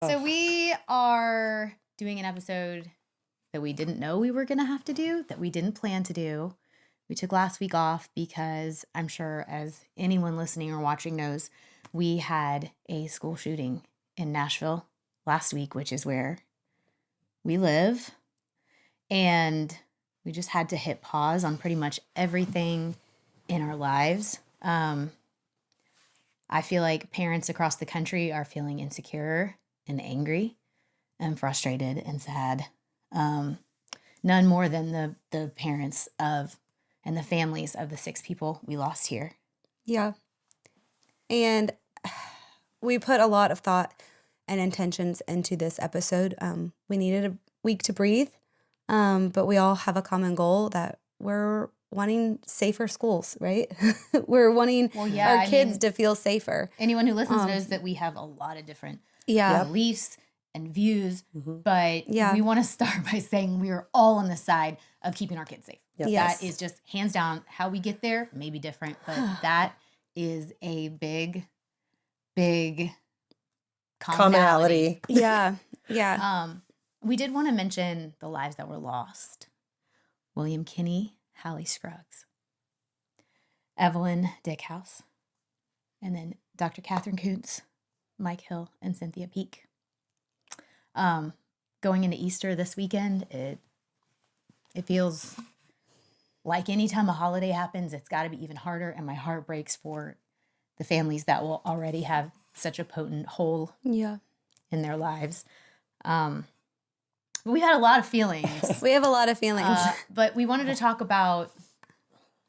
So we are doing an episode that we didn't know we were going to have to do, that we didn't plan to do. We took last week off because I'm sure, as anyone listening or watching knows, we had a school shooting in Nashville last week, which is where we live. And we just had to hit pause on pretty much everything in our lives. I feel like parents across the country are feeling insecure and angry and frustrated and sad. None more than the parents of and the families of the 6 people we lost here. Yeah. And we put a lot of thought and intentions into this episode. We needed a week to breathe, but we all have a common goal that we're wanting safer schools, right? We're wanting our kids to feel safer. Anyone who listens knows that we have a lot of different beliefs and views, but we want to start by saying we are all on the side of keeping our kids safe. Yep. Yes. That is just hands down. How we get there may be different, but that is a big commonality. Yeah. We did want to mention the lives that were lost. William Kinney, Hallie Scruggs, Evelyn Dieckhaus, and then Dr. Katherine Koonce, Hill and Cynthia Peak. Going into Easter this weekend, it feels like anytime a holiday happens, it's got to be even harder, and my heart breaks for the families that will already have such a potent hole in their lives. We had a lot of feelings. We have a lot of feelings. But we wanted to talk about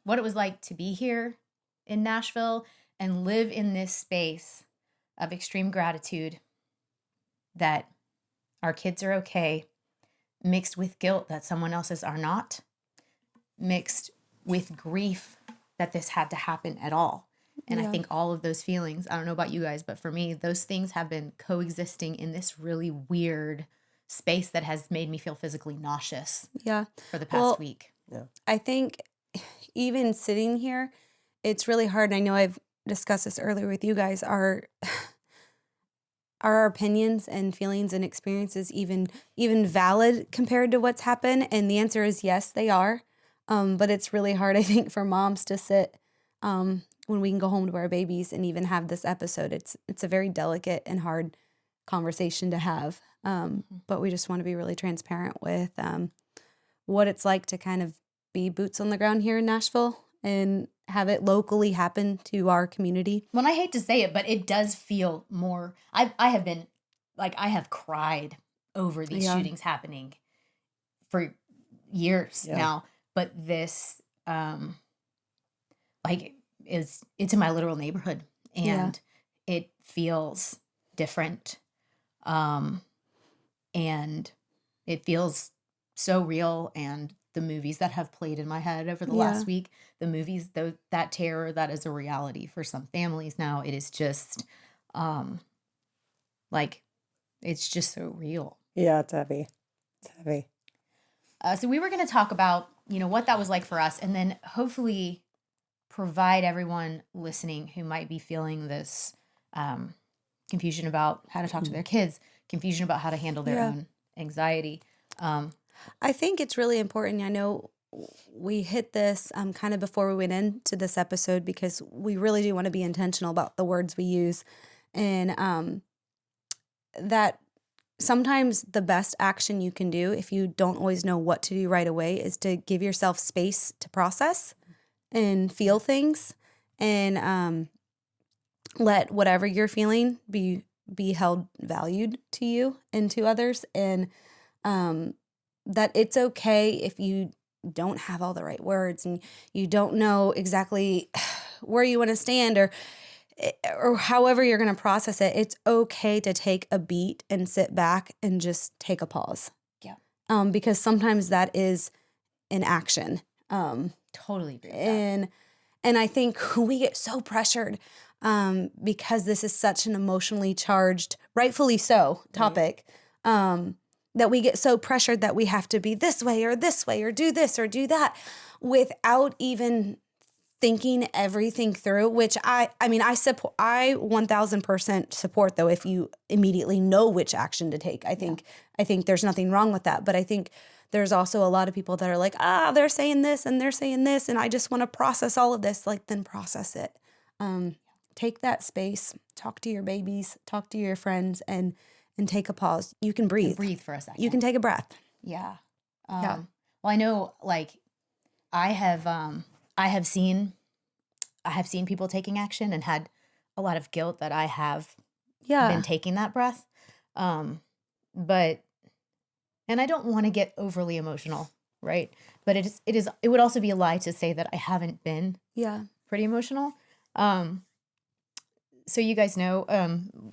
what it was like to be here in Nashville and live in this space of extreme gratitude that our kids are okay, mixed with guilt that someone else's are not, mixed with grief that this had to happen at all. And I think all of those feelings, I don't know about you guys, but for me, those things have been coexisting in this really weird space that has made me feel physically nauseous for the past week. Yeah. I think even sitting here, it's really hard. And I know I've discussed this earlier with you guys. Are our opinions and feelings and experiences even valid compared to what's happened? And the answer is yes, they are. But it's really hard, I think, for moms to sit when we can go home to our babies and even have this episode. It's a very delicate and hard conversation to have. But we just want to be really transparent with what it's like to kind of be boots on the ground here in Nashville and have it locally happen to our community. Well, I hate to say it, but it does feel more. I have cried over these shootings happening for years now. But this, it's in my literal neighborhood, and it feels different. And it feels so real, and the movies that have played in my head over the last week, the movies, that terror, that is a reality for some families now. It is just, it's just so real. Yeah, it's heavy. So we were going to talk about, what that was like for us, and then hopefully provide everyone listening who might be feeling this confusion about how to talk to their kids, confusion about how to handle their own anxiety. I think it's really important. I know we hit this kind of before we went into this episode because we really do want to be intentional about the words we use, and that sometimes the best action you can do if you don't always know what to do right away is to give yourself space to process and feel things, and let whatever you're feeling be held valued to you and to others, and that it's okay if you don't have all the right words and you don't know exactly where you want to stand or however you're going to process it. It's okay to take a beat and sit back and just take a pause. Yeah. Because sometimes that is an action. Totally agree with that. And I think we get so pressured because this is such an emotionally charged, rightfully so, topic, that we get so pressured that we have to be this way or do this or do that without even thinking everything through, which I mean, I 1000% support, though, if you immediately know which action to take. I think there's nothing wrong with that. But I think there's also a lot of people that are like, they're saying this and they're saying this, and I just want to process all of this. Like, then process it. Take that space, talk to your babies, talk to your friends, and take a pause. You can breathe. And breathe for a second. You can take a breath. Yeah. Yeah. Well, I know, like, I have seen people taking action and had a lot of guilt that I have been taking that breath. But, and I don't want to get overly emotional, right? But it would also be a lie to say that I haven't been pretty emotional. So you guys know,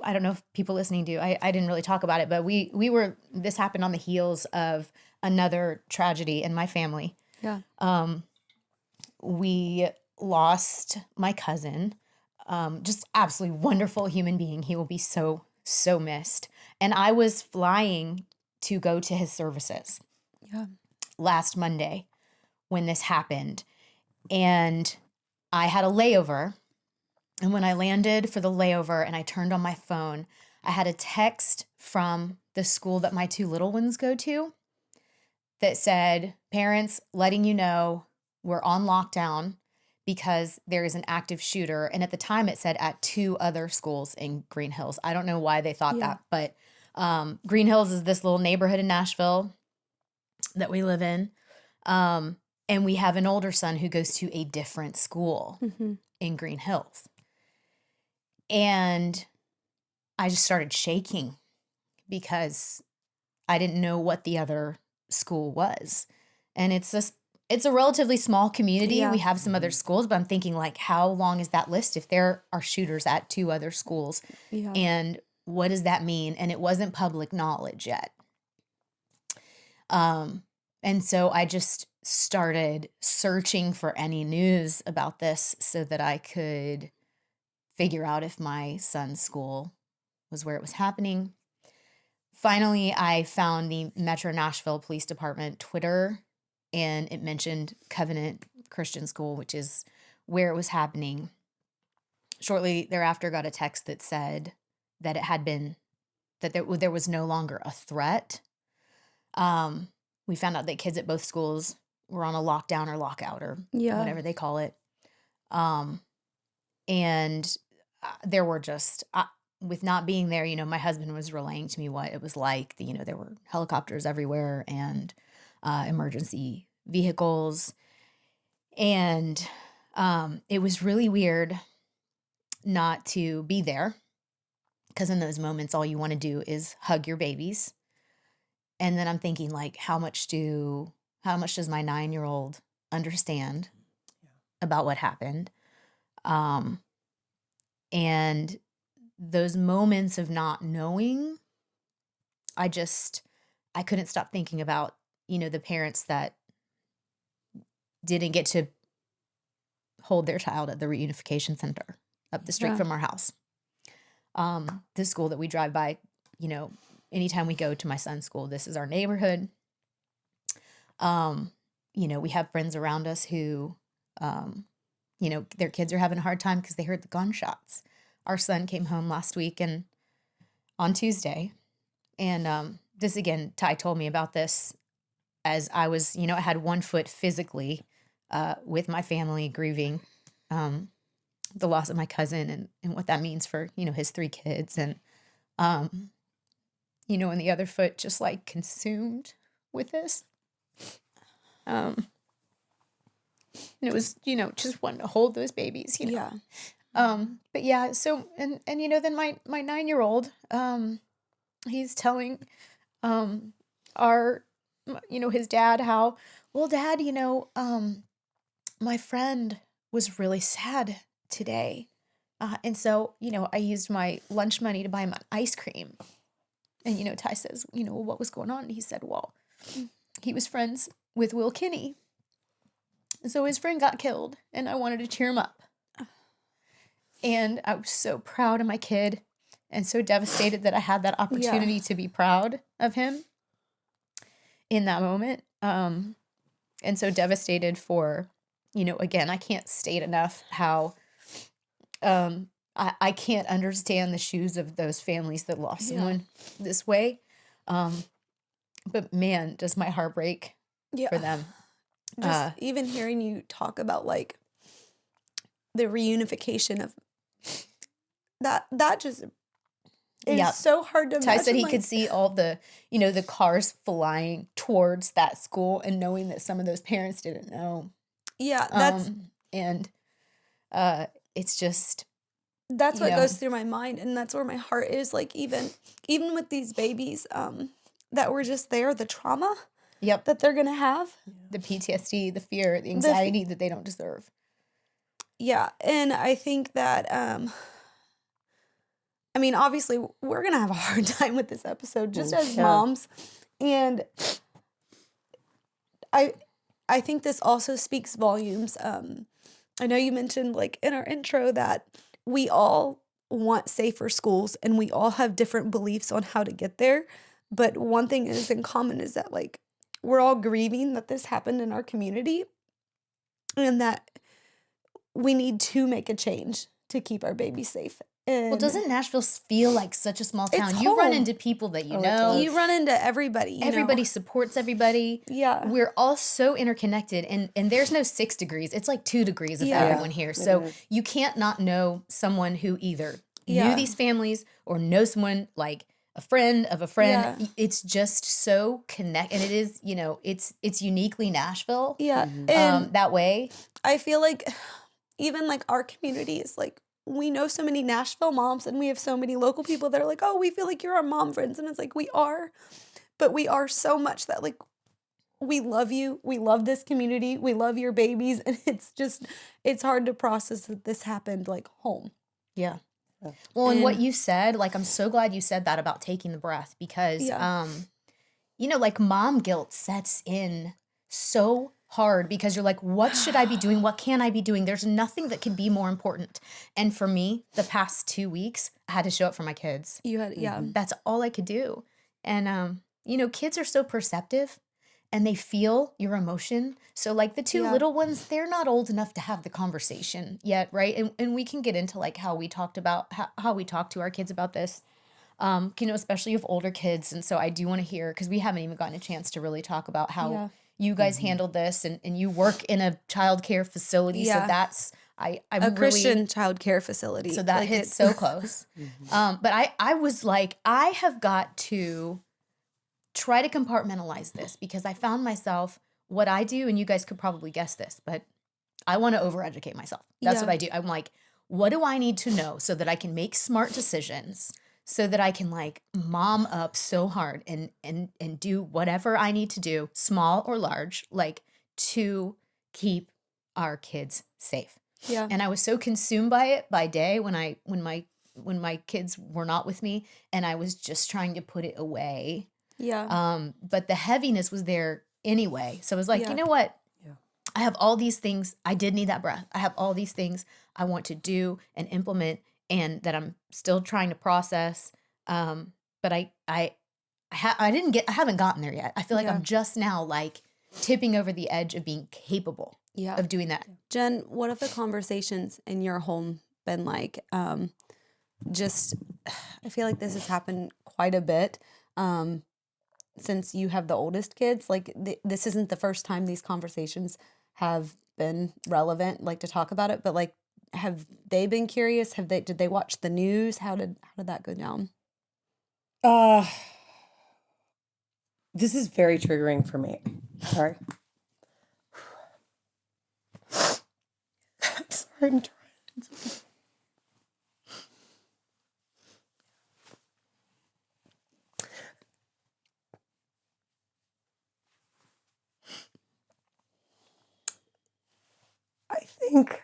I don't know if people listening do, I didn't really talk about it, but this happened on the heels of another tragedy in my family. Yeah. We lost my cousin, just absolutely wonderful human being. He will be so, so missed. And I was flying to go to his services last Monday when this happened. And I had a layover. And when I landed for the layover and I turned on my phone, I had a text from the school that my two little ones go to that said, "Parents, letting you know we're on lockdown because there is an active shooter." And at the time it said at 2 other schools in Green Hills. I don't know why they thought that, but Green Hills is this little neighborhood in Nashville that we live in. And we have an older son who goes to a different school in Green Hills. And I just started shaking because I didn't know what the other school was. And it's a relatively small community. Yeah. We have some other schools, but I'm thinking, like, how long is that list if there are shooters at 2 other schools? Yeah. And what does that mean? And it wasn't public knowledge yet. And so I just started searching for any news about this so that I could figure out if my son's school was where it was happening. Finally, I found the Metro Nashville Police Department Twitter, and it mentioned Covenant Christian School, which is where it was happening. Shortly thereafter, got a text that said that there was no longer a threat. We found out that kids at both schools were on a lockdown or lockout or whatever they call it. And there were just, with not being there, my husband was relaying to me what it was like. There were helicopters everywhere and emergency vehicles. And it was really weird not to be there, because in those moments, all you want to do is hug your babies. And then I'm thinking, like, how much does my 9-year-old understand about what happened? And those moments of not knowing, I couldn't stop thinking about, the parents that didn't get to hold their child at the reunification center up the street from our house. The school that we drive by, anytime we go to my son's school, this is our neighborhood. We have friends around us who, their kids are having a hard time because they heard the gunshots. Our son came home last week and on Tuesday. And this, again, Ty told me about this as I was, I had one foot physically with my family grieving the loss of my cousin and what that means for, his 3 kids. And, and the other foot just, like, consumed with this. And it was, just wanting to hold those babies, Yeah. But yeah, so, and then my 9-year-old, he's telling, his dad how, well, Dad, my friend was really sad today. And so, I used my lunch money to buy him an ice cream. And, Ty says, well, what was going on? And he said, well, he was friends with Will Kinney. So his friend got killed, and I wanted to cheer him up. And I was so proud of my kid and so devastated that I had that opportunity to be proud of him in that moment. And so devastated for, again, I can't state enough how I can't understand the shoes of those families that lost someone this way. But man, does my heart break for them. Just even hearing you talk about like the reunification of that just is so hard to Ty imagine. said he could see all the, the cars flying towards that school and knowing that some of those parents didn't know. Yeah, that's and it's just that's what goes through my mind, and that's where my heart is. Like even with these babies that were just there, the trauma that they're gonna have, the PTSD, the fear, the anxiety that they don't deserve. Yeah, and I think that I mean, obviously, we're gonna have a hard time with this episode, just as moms, and I think this also speaks volumes. I know you mentioned like in our intro that we all want safer schools, and we all have different beliefs on how to get there. But one thing is in common is that like we're all grieving that this happened in our community, and that we need to make a change to keep our babies safe. Well, doesn't Nashville feel like such a small town? It's You run home. into people that you know. You run into everybody. Everybody supports everybody. Yeah. We're all so interconnected, and there's no 6 degrees. It's like 2 degrees of everyone here. So you can't not know someone who either knew these families or know someone like a friend of a friend. Yeah. It's just so connected, and it is, it's uniquely Nashville. Yeah. And that way. I feel like even like our community is like, we know so many Nashville moms, and we have so many local people that are like, oh, we feel like you're our mom friends. And it's like, we are, but we are so much that like, we love you. We love this community. We love your babies. And it's hard to process that this happened like home. Yeah. Well, and what you said, like, I'm so glad you said that about taking the breath, because, like mom guilt sets in so hard, because you're like, what should I be doing? What can I be doing? There's nothing that could be more important. And for me, the past 2 weeks, I had to show up for my kids. You had, That's all I could do. And, kids are so perceptive, and they feel your emotion. So like the 2 little ones, they're not old enough to have the conversation yet, right? And we can get into like how we talked about how we talk to our kids about this. Especially if older kids. And so I do want to hear, because we haven't even gotten a chance to really talk about how you guys handled this, and you work in a childcare facility. So that's, I'm a Christian childcare facility. So that hits so close. But I was like, I have got to try to compartmentalize this, because I found myself, what I do, and you guys could probably guess this, but I want to overeducate myself. That's what I do. I'm like, what do I need to know so that I can make smart decisions, so that I can like mom up so hard and do whatever I need to do, small or large, like to keep our kids safe. Yeah. And I was so consumed by it by day when my kids were not with me, and I was just trying to put it away. Yeah. But the heaviness was there anyway. So I was like, you know what? Yeah. I have all these things. I did need that breath. I have all these things I want to do and implement, and that I'm still trying to process. But I haven't gotten there yet. I feel like I'm just now like tipping over the edge of being capable of doing that. Jen, what have the conversations in your home been like? I feel like this has happened quite a bit. Since you have the oldest kids, like this isn't the first time these conversations have been relevant, like to talk about it, but like, have they been curious? Did they watch the news? How did that go down? This is very triggering for me. Sorry. I'm sorry, I'm trying. I think,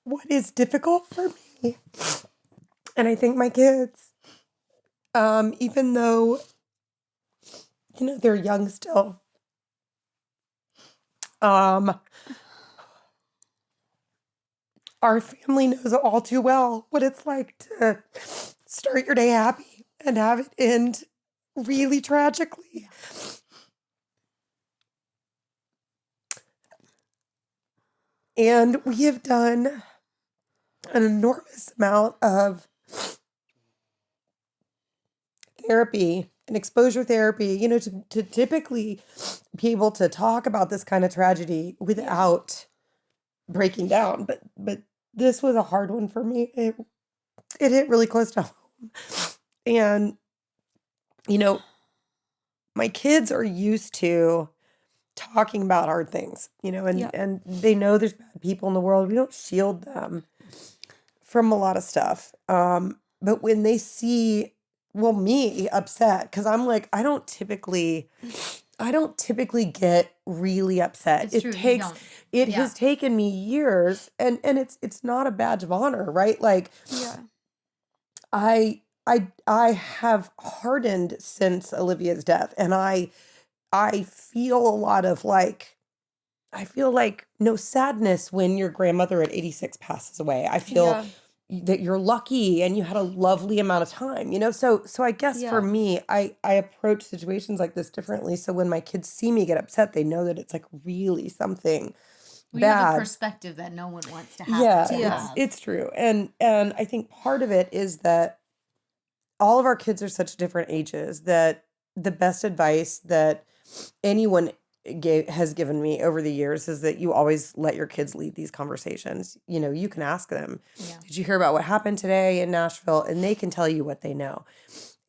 what is difficult for me, and I think my kids, even though, they're young still, our family knows all too well what it's like to start your day happy and have it end really tragically. And we have done an enormous amount of therapy and exposure therapy, to typically be able to talk about this kind of tragedy without breaking down. But this was a hard one for me. It hit really close to home. And, my kids are used to talking about hard things, and they know there's bad people in the world. We don't shield them from a lot of stuff. But when they see, me upset, because I'm like, I don't typically get really upset. It's true. It has taken me years, and it's not a badge of honor, right? Like, I have hardened since Olivia's death, and I feel a lot of no sadness when your grandmother at 86 passes away. I feel that you're lucky and you had a lovely amount of time, So I guess for me, I approach situations like this differently. So when my kids see me get upset, they know that it's like really something We bad. have a perspective that no one wants to have. It's true. And I think part of it is that all of our kids are such different ages that the best advice that anyone has given me over the years is that you always let your kids lead these conversations. You can ask them, did you hear about what happened today in Nashville? And they can tell you what they know.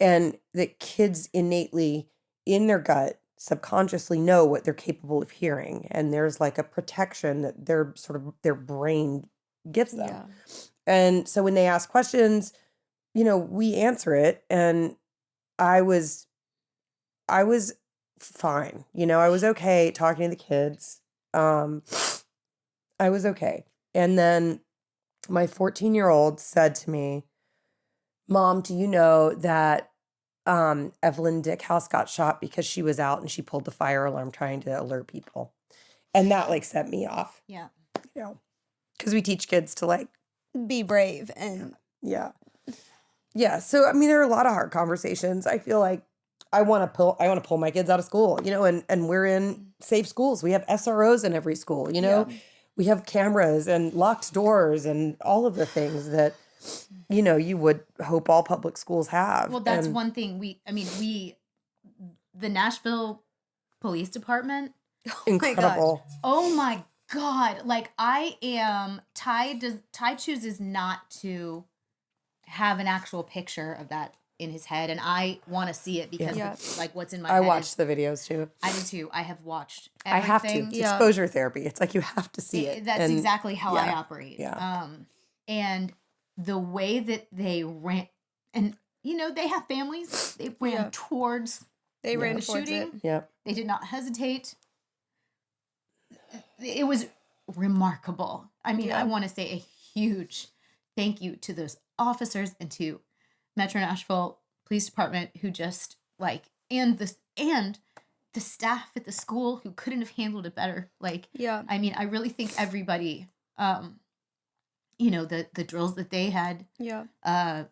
And that kids innately in their gut subconsciously know what they're capable of hearing. And there's like a protection that their brain gives them. Yeah. And so when they ask questions, we answer it. And I was fine. I was okay talking to the kids. I was okay. And then my 14-year-old said to me, Mom, do you know that Evelyn Dieckhaus got shot because she was out and she pulled the fire alarm trying to alert people? And that set me off. Yeah. Because we teach kids to be brave and yeah. So there are a lot of hard conversations. I feel like I want to pull my kids out of school, and we're in safe schools. We have SROs in every school, we have cameras and locked doors and all of the things that, you would hope all public schools have. Well, that's one thing the Nashville Police Department. Incredible. Oh my God. Ty chooses not to have an actual picture of that in his head, and I want to see it because what's in my head. I watched the videos too. I do too. I have watched everything. I have to. It's exposure therapy. It's like you have to see it. That's exactly how I operate. Yeah. And the way that they ran, and they have families. They ran towards. They ran the towards shooting. it. Yeah. They did not hesitate. It was remarkable. I want to say a huge thank you to those officers and to Metro Nashville Police Department who just and the staff at the school who couldn't have handled it better. I really think everybody, the drills that they had, and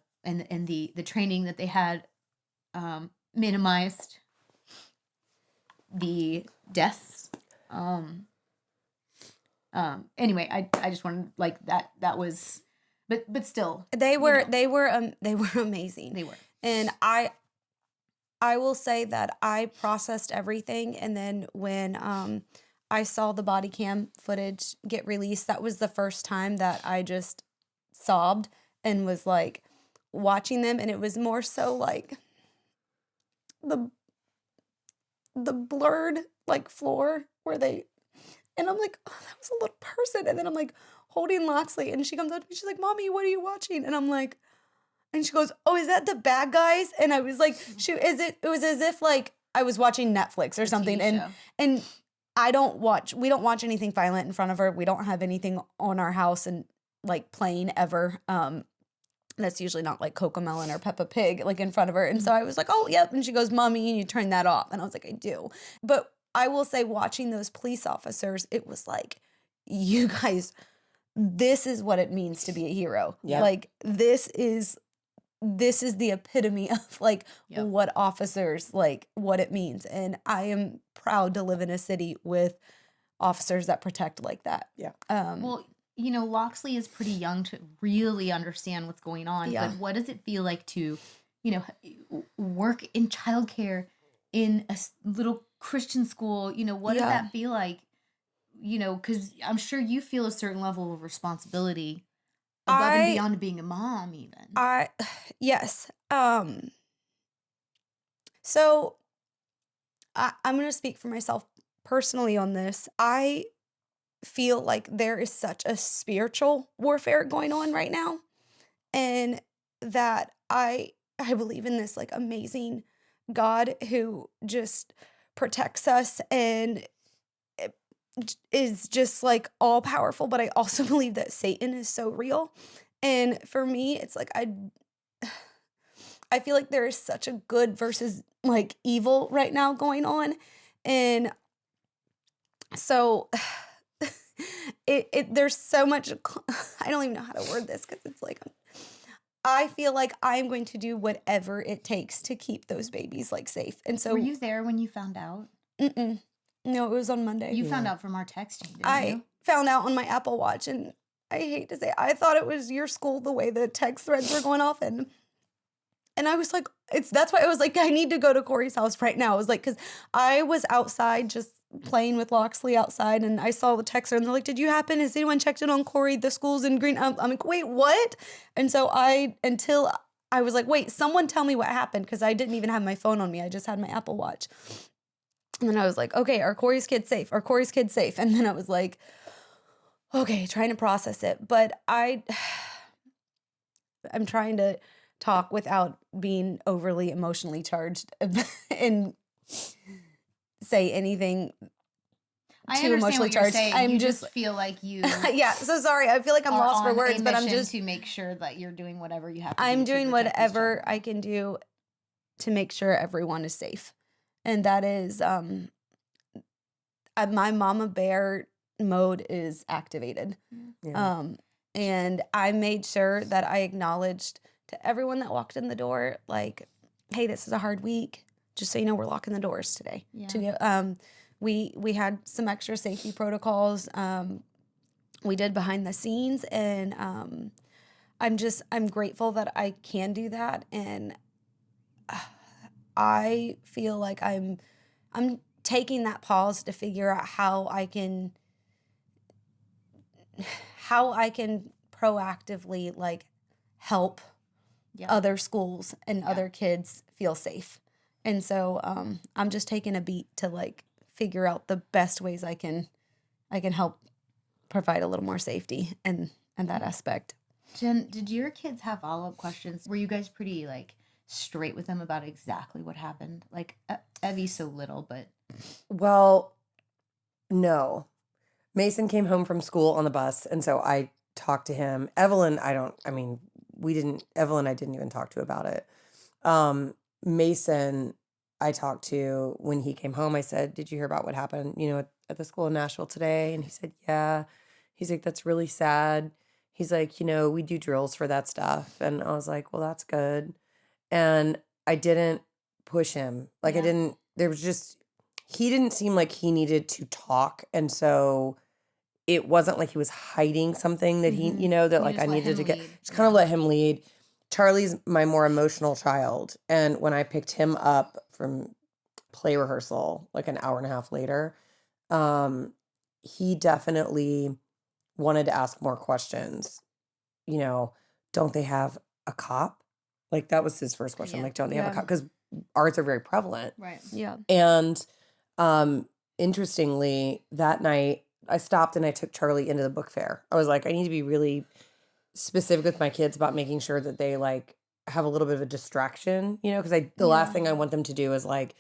the training that they had, minimized the deaths. Anyway, I just wanted that was. But still, they were amazing. They were, and I will say that I processed everything, and then when I saw the body cam footage get released, that was the first time that I just sobbed and was watching them, and it was more so the blurred floor where they, and I'm like, oh, that was a little person, and then I'm holding Loxley, and she comes up to me, she's like, Mommy, what are you watching? And I'm like, and she goes, oh, is that the bad guys? And I was like, it was as if I was watching Netflix or something. And we don't watch anything violent in front of her. We don't have anything on our house and playing ever. That's usually not Cocomelon or Peppa Pig in front of her. And so I was like, oh, yep. And she goes, Mommy, and you turn that off. And I was like, I do. But I will say, watching those police officers, it was you guys, this is what it means to be a hero. Yep. This is this is the epitome of like Yep. what officers, like what it means. And I am proud to live in a city with officers that protect like that. Yeah. Well, Loxley is pretty young to really understand what's going on, Yeah. but what does it feel like to, work in childcare in a little Christian school? What does Yeah. that feel like? Because I'm sure you feel a certain level of responsibility above and beyond being a mom, even. Yes. So I'm going to speak for myself personally on this. I feel like there is such a spiritual warfare going on right now, and that I believe in this like amazing God who just protects us and is just like all powerful, but I also believe that Satan is so real. And for me, it's like I feel like there is such a good versus like evil right now going on. And so there's so much, I don't even know how to word this because it's like, I feel like I'm going to do whatever it takes to keep those babies like safe. And so Were you there when you found out? No, it was on Monday. You found out from our texting, didn't I you? found out on my Apple Watch, and I hate to say, I thought it was your school the way the text threads were going off, and I was like, that's why I was like, I need to go to Corey's house right now. I was like, because I was outside just playing with Loxley outside, and I saw the text and they're like, did you happen? Has anyone checked in on Corey? The school's in green. I'm like, wait, what? And so until I was like, wait, someone tell me what happened, because I didn't even have my phone on me. I just had my Apple Watch. And then I was like, okay, are Corey's kids safe? Are Corey's kids safe? And then I was like, okay, trying to process it. But I'm trying to talk without being overly emotionally charged and say anything I too understand emotionally what you're charged. saying. I'm You just feel like you yeah, so sorry. I feel like I'm are lost for on words, a but I'm mission just to make sure that you're doing whatever you have to I'm do to doing protect these whatever children. I can do to make sure everyone is safe. And that is my mama bear mode is activated. Yeah. And I made sure that I acknowledged to everyone that walked in the door, like, hey, this is a hard week. Just so you know, we're locking the doors today. Yeah. We had some extra safety protocols. We did behind the scenes, and I'm grateful that I can do that. And I feel like I'm taking that pause to figure out how I can proactively like help other schools and other kids feel safe. And so I'm just taking a beat to like figure out the best ways I can help provide a little more safety in that aspect. Jen, did your kids have follow-up questions? Were you guys pretty like straight with them about exactly what happened? Like Evie's so little, but Well, no. Mason came home from school on the bus, and so I talked to him. Evelyn, Evelyn I didn't even talk to about it. Mason, I talked to when he came home. I said, did you hear about what happened, at the school in Nashville today? And he said, yeah. He's like, that's really sad. He's like, we do drills for that stuff. And I was like, well, that's good. And I didn't push him. Like Yeah. he didn't seem like he needed to talk. And so it wasn't like he was hiding something that he, that You like just I let needed him to get, lead. just kind of let him lead. Charlie's my more emotional child. And when I picked him up from play rehearsal, like an hour and a half later, he definitely wanted to ask more questions. Don't they have a cop? Like that was his first question. Yeah. Like, don't they have a Yeah. cop? Because ours are very prevalent. right. Yeah. And interestingly, that night I stopped and I took Charlie into the book fair. I was like, I need to be really specific with my kids about making sure that they like have a little bit of a distraction, because the last thing I want them to do is like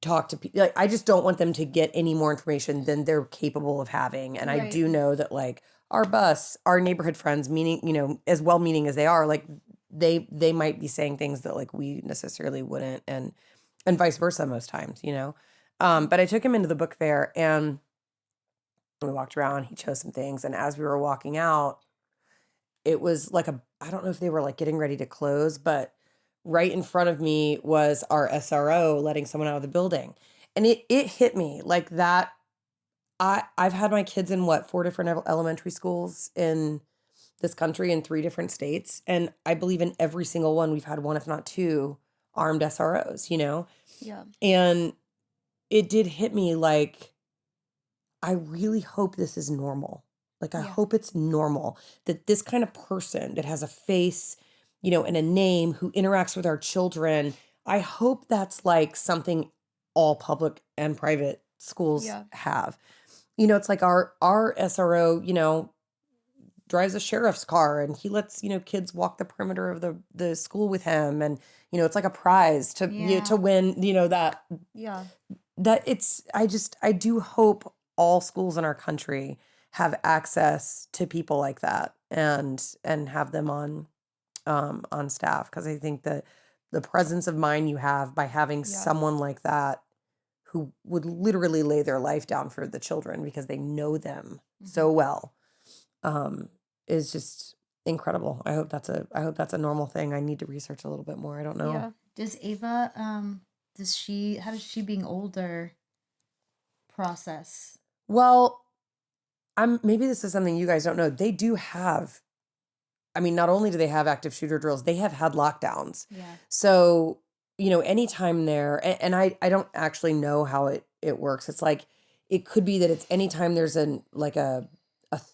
talk to people. Like I just don't want them to get any more information than they're capable of having. And I Right. do know that like our neighborhood friends, meaning, as well-meaning as they are, like they might be saying things that like we necessarily wouldn't, and vice versa most times, But I took him into the book fair and we walked around. He chose some things, and as we were walking out, it was like I don't know if they were like getting ready to close, but right in front of me was our SRO letting someone out of the building. And it hit me like that. I've had my kids in what, 4 different elementary schools in this country in 3 different states. And I believe in every single one, we've had one, if not 2 armed SROs, you know? Yeah. And it did hit me like, I really hope this is normal. Like, I Yeah. hope it's normal that this kind of person that has a face, you know, and a name who interacts with our children, I hope that's like something all public and private schools Yeah. have. You know, it's like our SRO, you know, drives a sheriff's car and he lets, you know, kids walk the perimeter of the school with him. And, you know, it's like a prize to, you know, Yeah. to win, you know, that Yeah. it's, I do hope all schools in our country have access to people like that and have them on staff. Cause I think that the presence of mind you have by having Yeah. someone like that who would literally lay their life down for the children because they know them so well, is just incredible. I hope that's a normal thing. I need to research a little bit more. I don't know. Yeah. Does Ava, how does she being older process? Well, maybe this is something you guys don't know. They do have, I mean, not only do they have active shooter drills, they have had lockdowns. Yeah. So, you know, anytime and I don't actually know how it works. It's like, it could be that it's anytime there's a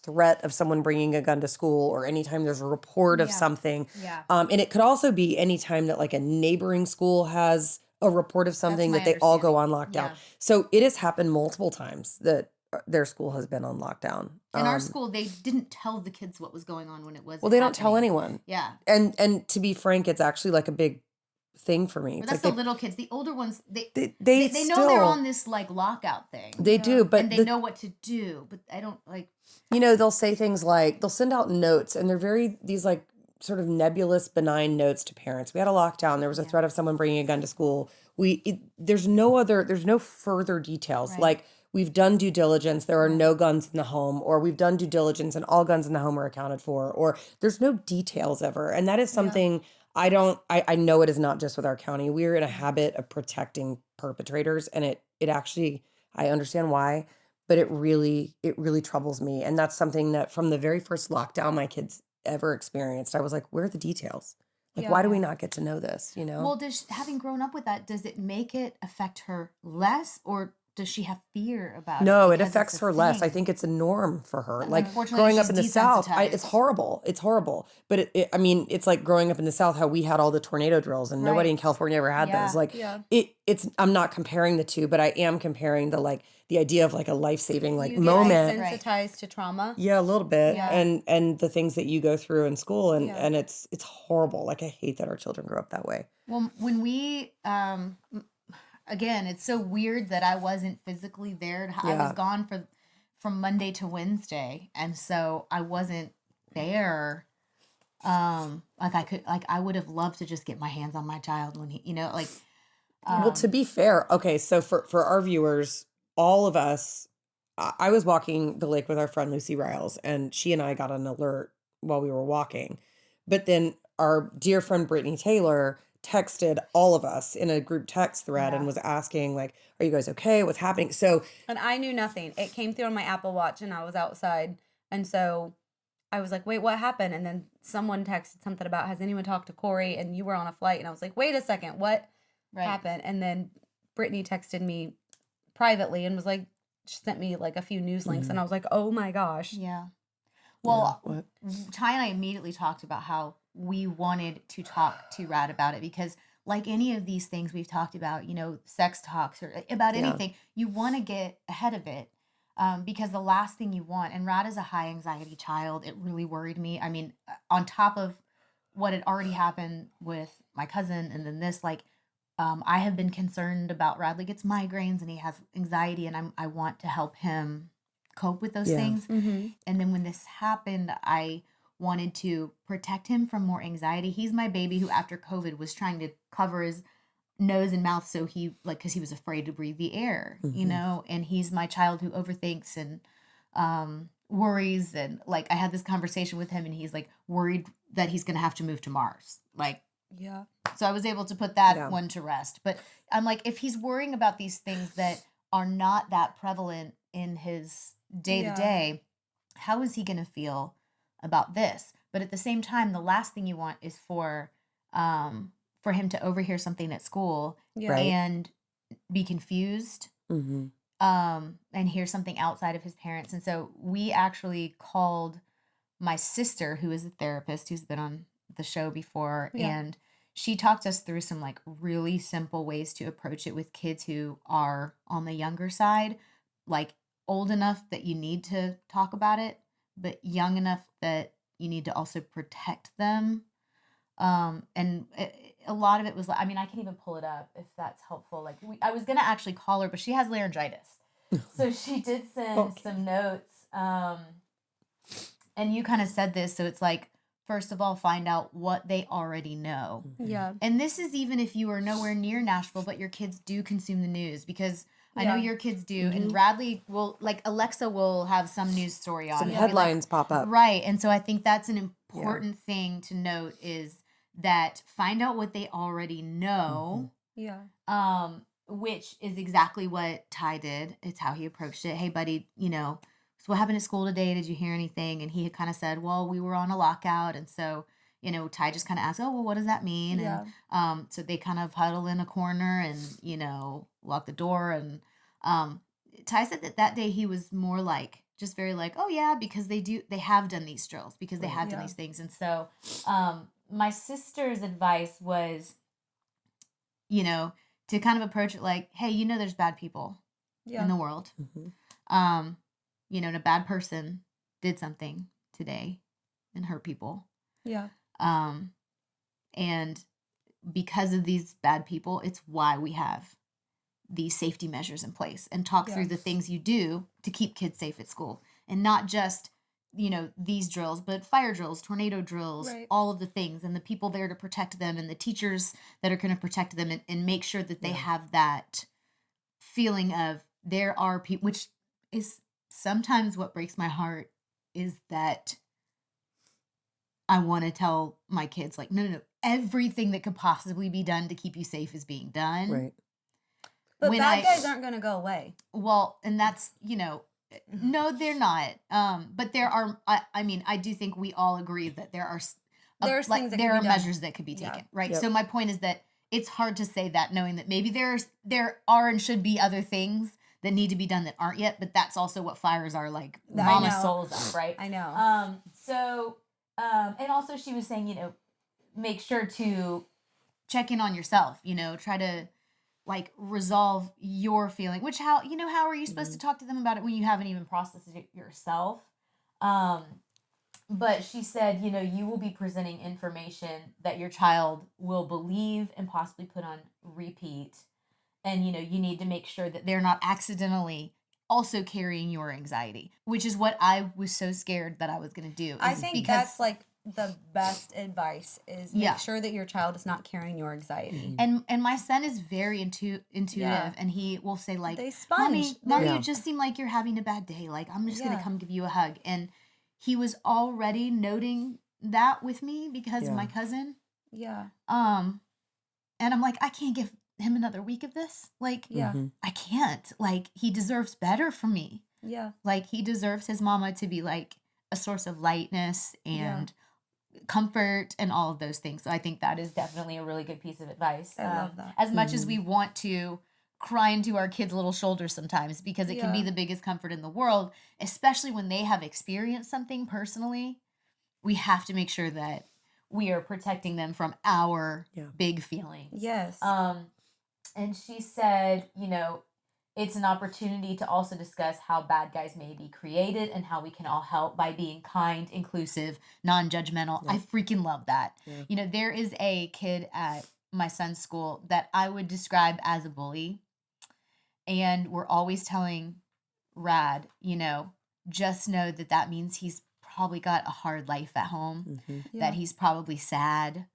threat of someone bringing a gun to school or anytime there's a report of Yeah. something. Yeah. And it could also be anytime that like a neighboring school has a report of something my that they all go on understanding. lockdown. Yeah. So it has happened multiple times that their school has been on lockdown. In our school, they didn't tell the kids what was going on when it was Well, they don't tell happening. anyone. Yeah. And to be frank, it's actually like a big thing for me. But It's that's like the little kids. The older ones, they they know they're still- on this like lockout thing. They do, but and they know what to do. But I don't like. you know, they'll say things like, they'll send out notes and they're these like sort of nebulous, benign notes to parents. We had a lockdown. There was a threat of someone bringing a gun to school. There's no further details. Right. Like, we've done due diligence. There are no guns in the home, or we've done due diligence and all guns in the home are accounted for, or there's no details ever. And that is something I know it is not just with our county. We're in a habit of protecting perpetrators, and it actually, I understand why, but it really troubles me. And that's something that from the very first lockdown my kids ever experienced, I was like, where are the details? Like, why do we not get to know this, you know? Well, having grown up with that, does it make it affect her less, or does she have fear about it? No, it because affects it's a her less. I thing? think it's a norm for her. Like, Unfortunately, growing up she's in the South, desensitized. it's horrible. It's horrible. But I mean, it's like growing up in the South, how we had all the tornado drills and nobody Right. in California ever had Yeah. those. Like, Yeah. I'm not comparing the two, but I am comparing the idea of like a life-saving like You get moment. desensitized to trauma. Yeah, a little bit. Yeah. And the things that you go through in school and Yeah. and it's horrible. Like, I hate that our children grow up that way. Well, when we, again, it's so weird that I wasn't physically there. I Yeah. was gone from Monday to Wednesday, and so I wasn't there. I would have loved to just get my hands on my child when he, like. Well, to be fair, okay, so for our viewers, all of us, I was walking the lake with our friend Lucy Riles, and she and I got an alert while we were walking. But then our dear friend Brittany Taylor texted all of us in a group text thread and was asking, like, are you guys okay? What's happening? So, And I knew nothing. It came through on my Apple Watch and I was outside. And so I was like, wait, what happened? And then someone texted something about, has anyone talked to Corey? And you were on a flight. And I was like, wait a second, what happened? And then Brittany texted me privately and was like, she sent me like a few news links. And I was like, oh my gosh. Yeah. Well, what? Ty and I immediately talked about how we wanted to talk to Rad about it because, like any of these things we've talked about, sex talks or about anything, you want to get ahead of it because the last thing you want, and Rad is a high anxiety child. It really worried me. I mean, on top of what had already happened with my cousin and then this, I have been concerned about Radley gets migraines and he has anxiety, and I want to help him cope with those things. Mm-hmm. And then when this happened, I wanted to protect him from more anxiety. He's my baby who after COVID was trying to cover his nose and mouth so he because he was afraid to breathe the air, and he's my child who overthinks and worries, and like I had this conversation with him and he's like worried that he's going to have to move to Mars. Like, Yeah. so I was able to put that Yeah. one to rest. But I'm like, if he's worrying about these things that are not that prevalent in his day to day, how is he going to feel about this? But at the same time, the last thing you want is for him to overhear something at school Yeah. Right. and be confused, Mm-hmm. and hear something outside of his parents. And so we actually called my sister, who is a therapist, who's been on the show before, Yeah. and she talked us through some like really simple ways to approach it with kids who are on the younger side, like old enough that you need to talk about it, but young enough that you need to also protect them. A lot of it was like, I mean, I can even pull it up if that's helpful. Like I was going to actually call her, but she has laryngitis. So she did send Okay. some notes. And you kind of said this. So it's like, first of all, find out what they already know. Yeah. And this is even if you are nowhere near Nashville, but your kids do consume the news, because I know Yeah. your kids do. Mhm. And Bradley will, like Alexa will have some news story on. Some It'll be like, headlines pop up. right. And so I think that's an important thing to note, is that find out what they already know, Yeah. which is exactly what Ty did. It's how he approached it. Hey, buddy, so what happened at school today? Did you hear anything? And he had kind of said, well, we were on a lockout. And so, Ty just kind of asked, oh, well, what does that mean? Yeah. And so they kind of huddle in a corner and, lock the door. And Ty said that day he was more like, just very like, oh yeah, because they have done these drills, because they have done Yeah. these things. And so my sister's advice was, to kind of approach it like, hey, there's bad people in the world. Mhm. And a bad person did something today and hurt people. Yeah. And because of these bad people, it's why we have these safety measures in place, and talk through the things you do to keep kids safe at school, and not just, these drills, but fire drills, tornado drills, Right. all of the things, and the people there to protect them, and the teachers that are going to protect them, and make sure that they have that feeling of there are people, which is sometimes what breaks my heart, is that I want to tell my kids, like, no, everything that could possibly be done to keep you safe is being done. Right. But When bad guys aren't going to go away. Well, and that's, no, they're not. But there are, I mean, I do think we all agree that there are, There's things that there can are be done. measures that could be taken, Yeah. right? Yep. So my point is that it's hard to say that, knowing that maybe there are and should be other things that need to be done that aren't yet, but that's also what fires are like, I mama know. souls up, right? I know. And also she was saying, make sure to check in on yourself, try to like resolve your feeling, which how are you supposed to talk to them about it when you haven't even processed it yourself? But she said, you will be presenting information that your child will believe and possibly put on repeat. And, you need to make sure that they're not accidentally also carrying your anxiety, which is what I was so scared that I was going to do. I think that's like the best advice, is make sure that your child is not carrying your anxiety. And my son is very intuitive, Yeah. and he will say like, They sponge. Mommy, Yeah. you just seem like you're having a bad day. Like, I'm just going Yeah. to come give you a hug. And he was already noting that with me because of Yeah. my cousin. Yeah. And I'm like, I can't give him another week of this. Like, Yeah. Mhm. I can't. Like, he deserves better from me. Yeah. Like, he deserves his mama to be like a source of lightness and comfort and all of those things. So I think that is definitely a really good piece of advice. I love that. As much as we want to cry into our kids' little shoulders sometimes, because it can be Yeah. the biggest comfort in the world, especially when they have experienced something personally, we have to make sure that we are protecting them from our big feelings. Yes. And she said, it's an opportunity to also discuss how bad guys may be created and how we can all help by being kind, inclusive, non-judgmental. I freaking love that. Yeah. There is a kid at my son's school that I would describe as a bully. And we're always telling Rad, just know that means he's probably got a hard life at home, Mhm. that he's probably sad.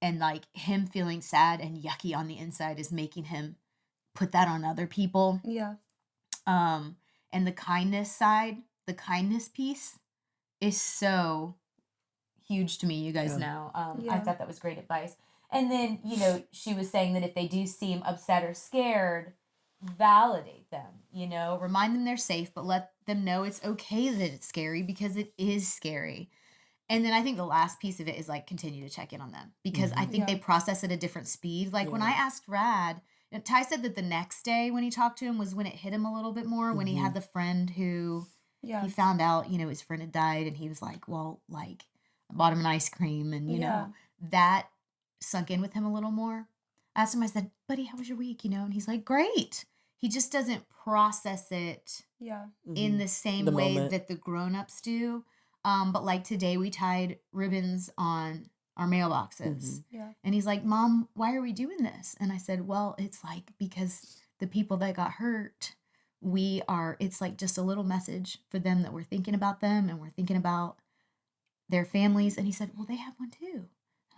And like him feeling sad and yucky on the inside is making him put that on other people. Yeah. And the kindness side the kindness piece is so huge to me. You guys know. I Yeah. thought that was great advice. And then, you know, she was saying that if they do seem upset or scared, validate them, you know, remind them they're safe, but let them know it's okay that it's scary because it is scary. And then I think the last piece of it is like continue to check in on them because I think Yeah. they process at a different speed. Like when I asked Rad, Ty said that the next day when he talked to him was when it hit him a little bit more, when he had the friend who Yeah. he found out, you know, his friend had died and he was like, well, like I bought him an ice cream and, you know, that sunk in with him a little more. I asked him, I said, buddy, how was your week? You know, and he's like, great. He just doesn't process it Yeah. in the same The way moment. that the grown-ups do. But like today we tied ribbons on our mailboxes. Yeah. And he's like, Mom, why are we doing this? And I said, well, it's like because the people that got hurt, it's like just a little message for them that we're thinking about them and we're thinking about their families. And he said, well, they have one too.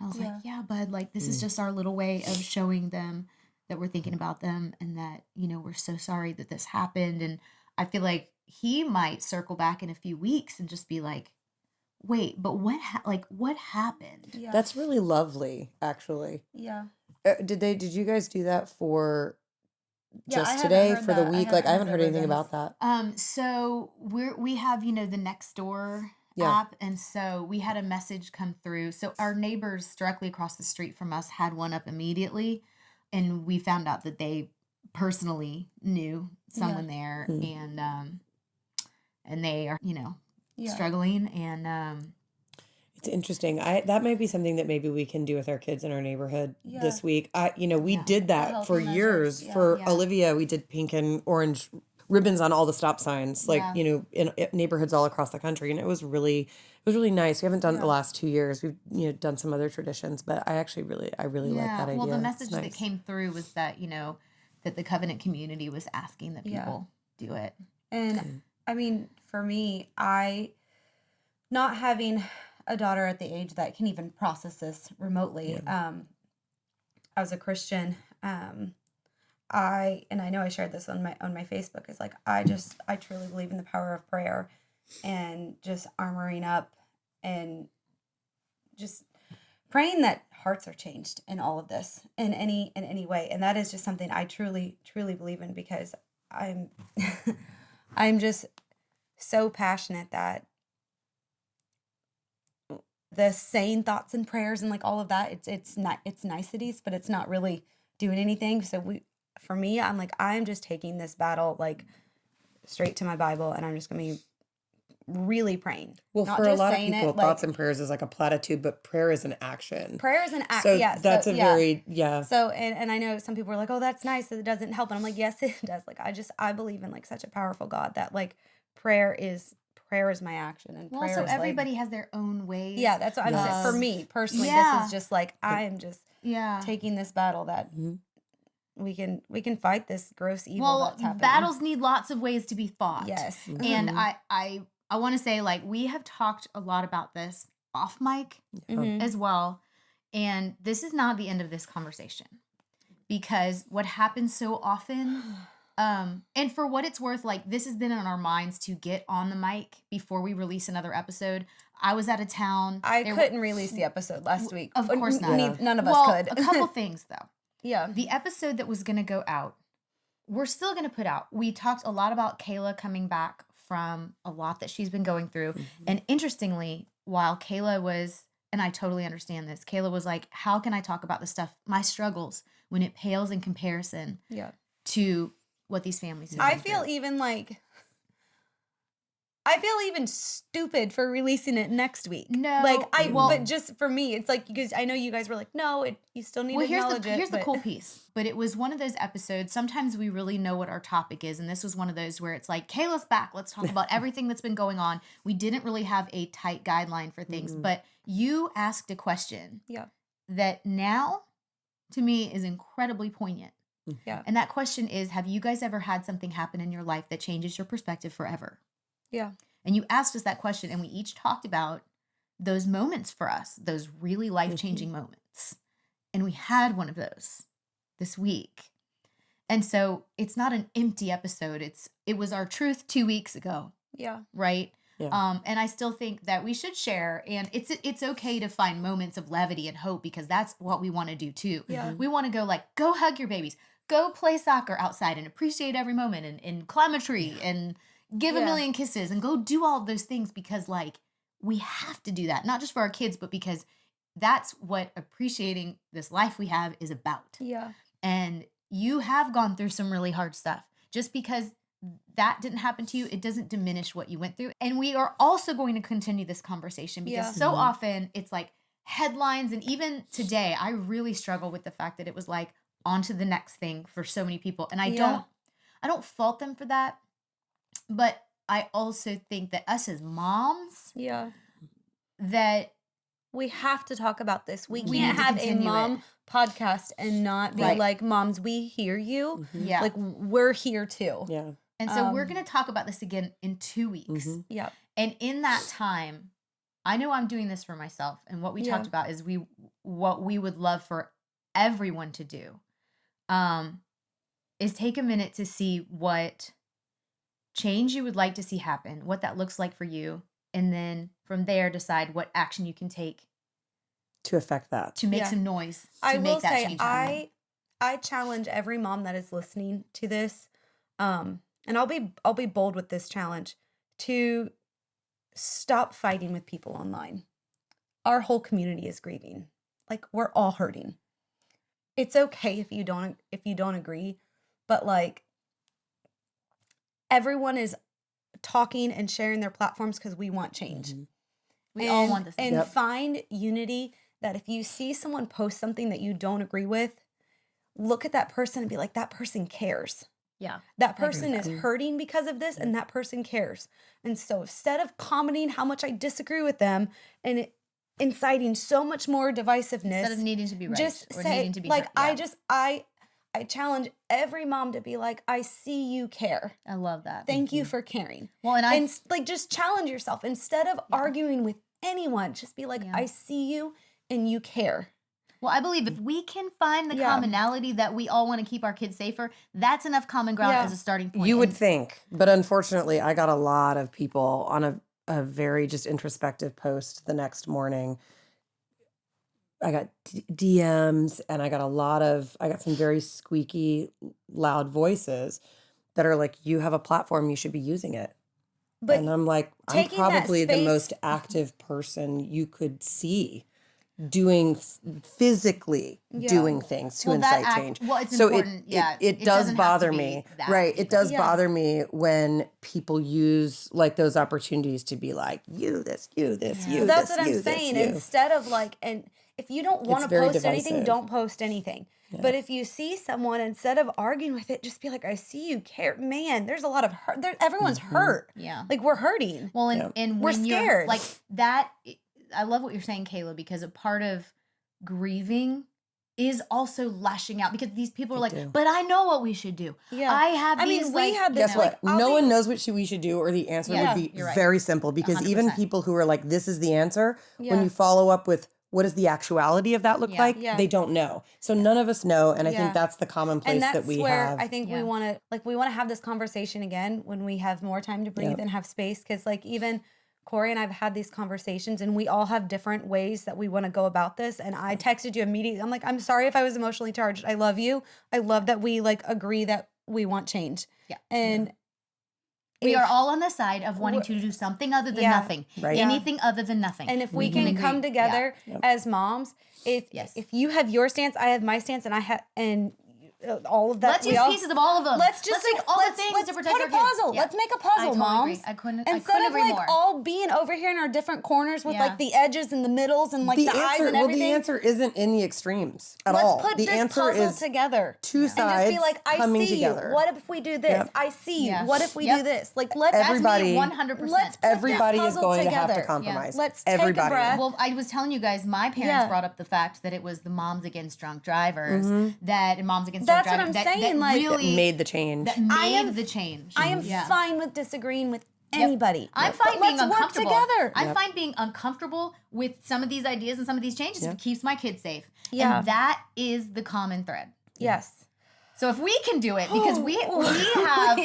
And I was like, yeah, bud, like this is just our little way of showing them that we're thinking about them and that, you know, we're so sorry that this happened. And I feel like he might circle back in a few weeks and just be like, wait, but what happened? Yeah. That's really lovely, actually. Yeah. Did you guys do that for Yeah, I just haven't today heard for the that. I week? Like haven't I haven't heard heard the anything ribbons. about that. So we have, you know, the Nextdoor app. And so we had a message come through. So our neighbors directly across the street from us had one up immediately. And we found out that they personally knew someone there and they are, you know, struggling and It's interesting. That might be something that maybe we can do with our kids in our neighborhood this week. We did that healthy for measures, years. yeah. For Yeah. Olivia, we did pink and orange ribbons on all the stop signs, like, Yeah. you know, in neighborhoods all across the country. And it was really nice. We haven't done it the last 2 years. We've, you know, done some other traditions, but I really like that idea. Well, the It's message that nice. came through was that, you know, that the covenant community was asking that people do it. And I mean, for me, not having a daughter at the age that can even process this remotely, as a Christian, I know I shared this on my Facebook, is like I truly believe in the power of prayer and just armoring up and just praying that hearts are changed in all of this in any way. And that is just something I truly believe in because I'm I'm just so passionate that the saying thoughts and prayers and like all of that, it's niceties, but it's not really doing anything. So for me, I'm like, I'm just taking this battle like straight to my Bible and I'm just going to be really praying. Well, Not for a just lot of saying people, it, thoughts like, and prayers is like a platitude, but prayer is an action. prayer is an act. So Yeah. that's very. So, and I know some people are like, oh, that's nice that it doesn't help. And I'm like, yes, it does. Like, I believe in like such a powerful God that like prayer is my action. And Well, prayer so is everybody like, has their own ways. yeah, that's what I'm saying. For of- me personally, Yeah. this is just like, I am just taking this battle that we can fight this gross evil that's happening. Battles need lots of ways to be fought. Yes. And I want to say, like, we have talked a lot about this off mic as well. And this is not the end of this conversation because what happens so often, and for what it's worth, like, this has been on our minds to get on the mic before we release another episode. I was out of town. I couldn't release the episode last week. Of course not. None of us could. A couple things, though. Yeah. The episode that was going to go out, we're still going to put out. We talked a lot about Kayla coming back from a lot that she's been going through. And interestingly, while Kayla was, and I totally understand this, Kayla was like, how can I talk about the stuff, my struggles, when it pales in comparison to what these families do? I feel even stupid for releasing it next week. No, but just for me, it's like, because I know you guys were like, no, you still need to acknowledge it. Here's the cool piece. But it was one of those episodes, sometimes we really know what our topic is. And this was one of those where it's like, Kayla's back. Let's talk about everything that's been going on. We didn't really have a tight guideline for things. But you asked a question that now, to me, is incredibly poignant. Yeah. And that question is, have you guys ever had something happen in your life that changes your perspective forever? Yeah. And you asked us that question, and we each talked about those moments for us, those really life-changing moments. And we had one of those this week. And so it's not an empty episode. It was our truth 2 weeks ago. Yeah. right? Yeah. And I still think that we should share, and it's okay to find moments of levity and hope, because that's what we want to do too. Yeah. We want to go hug your babies, go play soccer outside and appreciate every moment, and climb a tree and give a million kisses and go do all of those things, because like we have to do that, not just for our kids, but because that's what appreciating this life we have is about. Yeah. And you have gone through some really hard stuff. Just because that didn't happen to you, it doesn't diminish what you went through. And we are also going to continue this conversation, because so often it's like headlines. And even today, I really struggle with the fact that it was like on to the next thing for so many people. And I don't fault them for that. But I also think that us as moms, that we have to talk about this. We We can't need to have a continue mom podcast and not be Right. like, moms, we hear you. yeah. Like, we're here too. Yeah. And so we're going to talk about this again in 2 weeks. Mhm. Yeah. And in that time, I know I'm doing this for myself. And what we talked about is what we would love for everyone to do is take a minute to see what change you would like to see happen, what that looks like for you. And then from there, decide what action you can take To affect that. to make Yeah. some noise to I make will that say, change happen. I challenge every mom that is listening to this, and I'll be bold with this challenge, to stop fighting with people online. Our whole community is grieving. Like, we're all hurting. It's okay if you don't agree, but like, everyone is talking and sharing their platforms because we want change. Mhm. We all want this. And Yep. find unity, that if you see someone post something that you don't agree with, look at that person and be like, that person cares. Yeah. That agree with person is that. hurting because of this, and that person cares. And so instead of commenting how much I disagree with them and inciting so much more divisiveness, Instead of needing to be right just or say, needing to be like, heard. Yeah. I challenge every mom to be like, I see you care. I love that. Thank you for caring. Well, and And like, just challenge yourself. Instead of arguing with anyone, just be like, Yeah. I see you and you care. Well, I believe if we can find the Yeah. commonality that we all want to keep our kids safer, that's enough common ground Yeah. as a starting point. You would And- think, but unfortunately, I got a lot of people on a very just introspective post the next morning. I got DMs, and I got some very squeaky, loud voices that are like, you have a platform, you should be using it. But And I'm like, I'm taking that probably the space- most active person you could see doing physically Yeah. doing things to Well, that incite act- change. well, it's so important. Yeah, it it does doesn't have bother to be me. that Right. It does Yeah. bother me when people use like those opportunities to be like, you this, you this, Yeah. you that's this, what I'm you this, saying. you. Instead of like, and if you don't want to very post anything, divisive. don't post anything. But if you see someone, instead of arguing with it, just be like, I see you care. Man, there's a lot of hurt. Everyone's hurt. Yeah. Like, we're hurting. Well, and, Yeah. and We're when you're scared. like that, I love what you're saying, Kayla, because a part of grieving is also lashing out, because these people are like, do. but I know what we should do. Yeah. I have I these, mean, like, we had this, Guess like, what? I'll No be- one knows what we should do, or the answer Yeah, would be you're right. very simple, because even 100%. people who are like, this is the answer, Yeah. when you follow up with, what does the actuality of that look Yeah. like? Yeah. They don't know. So none of us know. And I Yeah. think that's the commonplace and that's that we where have. I think Yeah. we want to have this conversation again when we have more time to breathe Yep. and have space, because like even Corey and I've had these conversations, and we all have different ways that we want to go about this. And I texted you immediately. I'm like, I'm sorry if I was emotionally charged. I love you. I love that we like agree that we want change. Yeah. And We if- are all on the side of wanting to do something other than Yeah. nothing. Right. Anything other than nothing. And if we can can agree. come together Yep. as moms, if you have your stance, I have my stance, and I have all of that. Let's use pieces of all of them. Let's just take like, all let's, the things let's to protect put our a kids. puzzle. Yeah. Let's make a I puzzle, totally moms. agree. I couldn't Instead agree of like more. all being over here in our different corners with Yeah. like the edges and the middles and like the eyes and everything. the answer isn't in the extremes at Let's all. put The this answer puzzle is together. two And just be sides like, I coming see together. you. What if we do this? Yep. I see you. Yeah. What if we Yep. do this? Like, let's Everybody- 100%. Let's put Everybody this is puzzle going to have to together. compromise. Let's take a Everybody. breath. Well, I was telling you guys, my parents Yeah. brought up the fact that it was the moms against drunk drivers and moms against That's drunk what I'm drivers saying, that like- really That made the change. that made am- the change. I am Yeah. fine with disagreeing with anybody. I'm But fine being let's work uncomfortable. together. I'm fine being uncomfortable with some of these ideas and some of these changes if it keeps my kids safe. Yeah. And that is the common thread. Yes. So if we can do it, because we have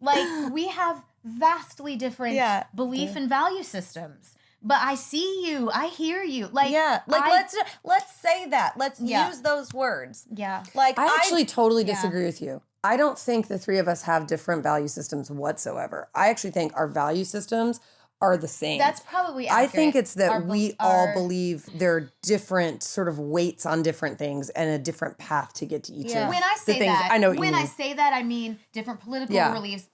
like we have vastly different belief and value systems. But I see you. I hear you. Like, let's say that. Let's use those words. Yeah. Like I actually totally disagree with you. I don't think the three of us have different value systems whatsoever. I actually think our value systems are the same. That's probably accurate. I think it's that we all believe there are different sort of weights on different things and a different path to get to each of When I say the things. that, I know what when you mean. I say that, I mean different political beliefs.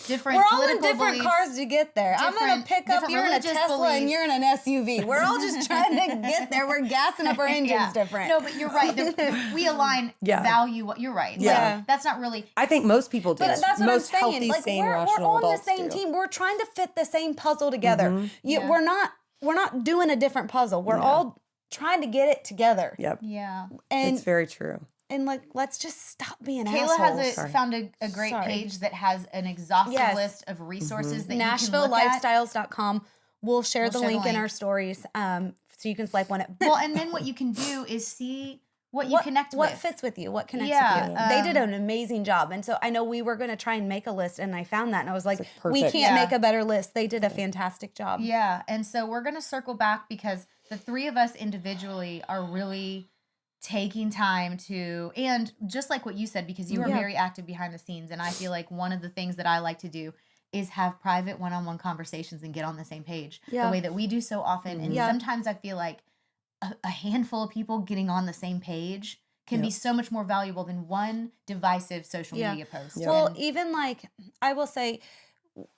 Different We're all in political different beliefs. cars to get there. I'm going to pick up, you're in a Tesla beliefs. and you're in an SUV. We're all just trying to get there. We're gassing up our engines different. No, but you're right. We align value. You're right. Yeah. Like, that's not really. I think most people do. But that's what most I'm saying. healthy, Like sane, we're rational on the adults same do. team. We're trying to fit the same puzzle together. We're not doing a different puzzle. We're all trying to get it together. Yep. Yeah. And it's very true. And like, let's just stop being Kayla assholes. has found a great page that has an exhaustive list of resources that you can look at. NashvilleLifestyles.com. We'll share the link in our stories, so you can swipe on it. Well, and then what you can do is see what you connect with. What fits with you? What connects with you? They did an amazing job. And so I know we were going to try and make a list, and I found that, and I was like, we can't make a better list. They did a fantastic job. Yeah, and so we're going to circle back because the three of us individually are really taking time to, and just like what you said, because you are very active behind the scenes, and I feel like one of the things that I like to do is have private one-on-one conversations and get on the same page the way that we do so often. And sometimes I feel like a handful of people getting on the same page can be so much more valuable than one divisive social media post. Well, even like, I will say,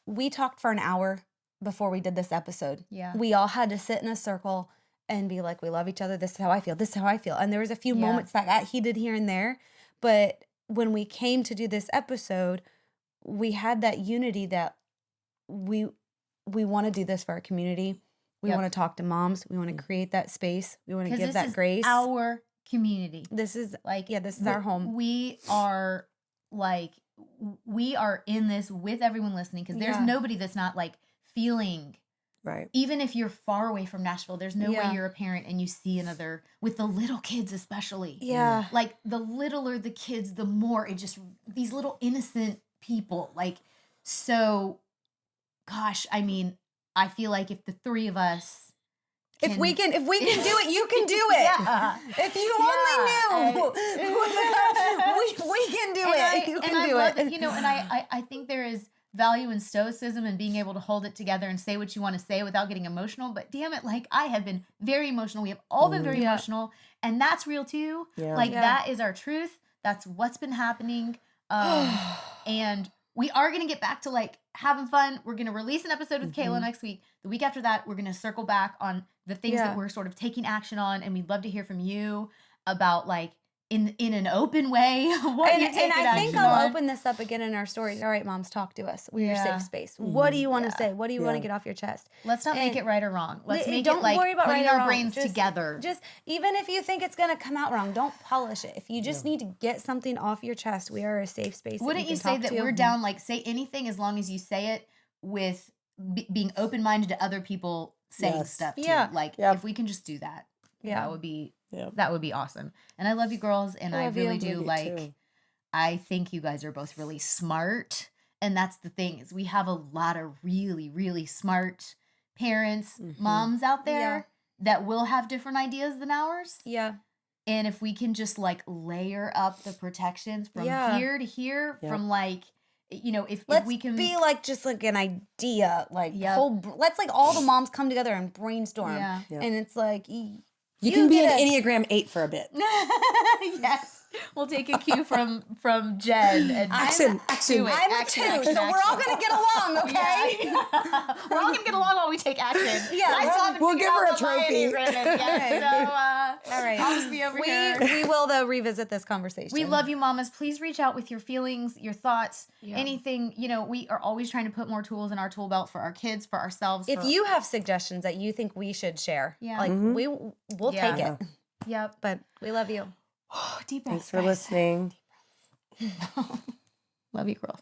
we talked for an hour before we did this episode. Yeah. We all had to sit in a circle and be like, we love each other. This is how I feel. This is how I feel. And there was a few moments that got heated here and there. But when we came to do this episode, we had that unity that we want to do this for our community. We want to talk to moms. We want to create that space. We want to give that grace. Our community. This is this is our home. We are in this with everyone listening, because there's nobody that's not like feeling. Right. Even if you're far away from Nashville, there's no way you're a parent and you see another, with the little kids especially. Yeah. Like the littler the kids, the more it just, these little innocent people. Like, so, gosh, I mean, I feel like if the three of us if we can do it, you can do it. If you only knew, we can do it. You can do it. That, and I think there is value in stoicism and being able to hold it together and say what you want to say without getting emotional. But damn it, like, I have been very emotional. We have all been very emotional, and that's real too. That is our truth. That's what's been happening. And we are going to get back to like having fun. We're going to release an episode with Kayla next week. The week after that, we're going to circle back on the things that we're sort of taking action on. And we'd love to hear from you about like, in an open way, what you take and I think I'll on. open this up again in our stories. All right, moms, talk to us. We're your safe space. What do you want to say? What do you want to get off your chest? Let's not make it right or wrong. Let's make don't it like worry about putting right or our wrong. brains Just, together. Just even if you think it's gonna come out wrong, don't polish it. If you just need to get something off your chest, we are a safe space. Wouldn't you say that we're down? Like, say anything as long as you say it with being open minded to other people saying stuff too. Like, if we can just do that, that would be. That would be awesome. And I love you girls, and I really do like, I think you guys are both really smart. And that's the thing, is we have a lot of really, really smart parents, moms out there that will have different ideas than ours. Yeah. And if we can just like layer up the protections from here to here, from like, if we can be like just like an idea, like let's like all the moms come together and brainstorm. And it's like, You can be an Enneagram 8 for a bit. Yes. We'll take a cue from Jen. And action. I'm a 2, so we're all going to get along, okay? We're all going to get along while we take action. We'll give her a trophy. All right. I'll just be over here. We will, though, revisit this conversation. We love you, mamas. Please reach out with your feelings, your thoughts, anything. We are always trying to put more tools in our tool belt for our kids, for ourselves. If you have suggestions that you think we should share, we'll take it. Yep. But we love you. Deep breaths. Thanks for listening. Love you, girls.